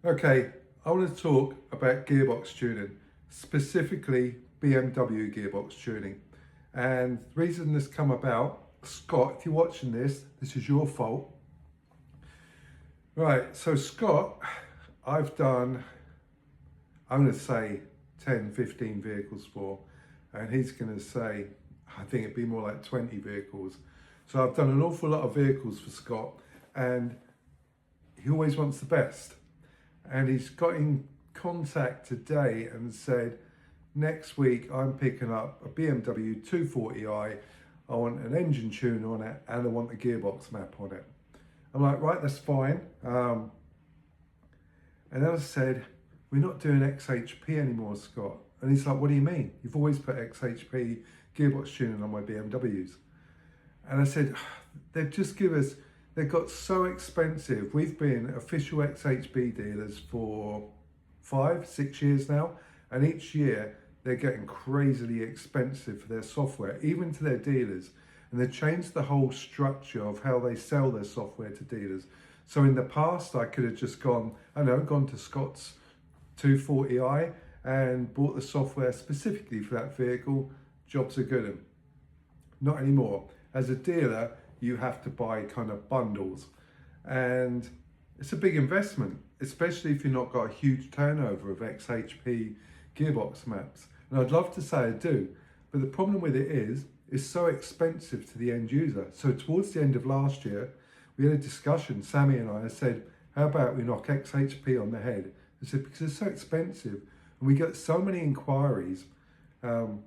Okay, I want to talk about gearbox tuning, specifically BMW gearbox tuning. And the reason this come about, Scott, if you're watching this is your fault. Right, so Scott, I've done, I'm going to say 10, 15 vehicles for, and he's going to say, I think it'd be more like 20 vehicles. So I've done an awful lot of vehicles for Scott, and he always wants the best. And he's got in contact today and said, next week I'm picking up a BMW 240i, I want an engine tune on it and I want a gearbox map on it. I'm like, right, that's fine. And then I said, we're not doing xHP anymore, Scott. And he's like, what do you mean? You've always put xHP gearbox tuning on my BMWs. And I said, they've just give us, they got so expensive. We've been official xHP dealers for 5, 6 years now. And each year they're getting crazily expensive for their software, even to their dealers. And they've changed the whole structure of how they sell their software to dealers. So in the past, I could have just gone to Scott's 240i and bought the software specifically for that vehicle. Jobs are good. Not anymore. As a dealer, you have to buy kind of bundles, and it's a big investment, especially if you've not got a huge turnover of xHP gearbox maps. And I'd love to say I do, but the problem with it is it's so expensive to the end user. So towards the end of last year, we had a discussion, Sammy and I said, how about we knock xHP on the head? I said, because it's so expensive, and we get so many inquiries from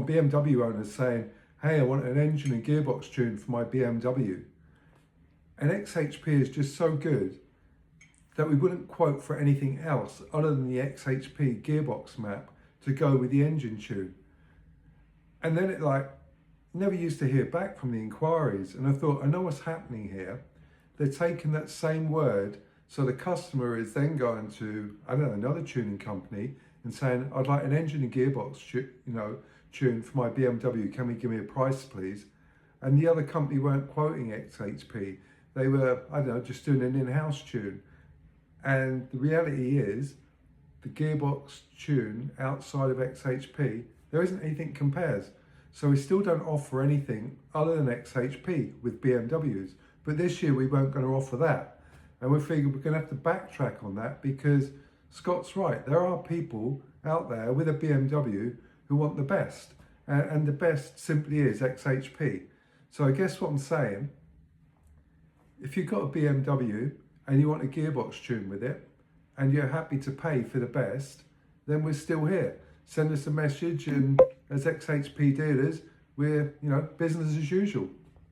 BMW owners saying, hey, I want an engine and gearbox tune for my BMW. And xHP is just so good that we wouldn't quote for anything else other than the xHP gearbox map to go with the engine tune. And then it never used to hear back from the inquiries. And I thought, I know what's happening here. They're taking that same word, so the customer is then going to, another tuning company and saying, I'd like an engine and gearbox tune for my BMW, can we give me a price please? And the other company weren't quoting xHP, they were, just doing an in-house tune. And the reality is, the gearbox tune outside of xHP, there isn't anything compares. So we still don't offer anything other than xHP with BMWs. But this year we weren't going to offer that. And we figured we're going to have to backtrack on that, because Scott's right, there are people out there with a BMW who want the best, and the best simply is xHP. So I guess what I'm saying, if you've got a BMW and you want a gearbox tune with it, and you're happy to pay for the best, then we're still here. Send us a message, and as xHP dealers, we're business as usual.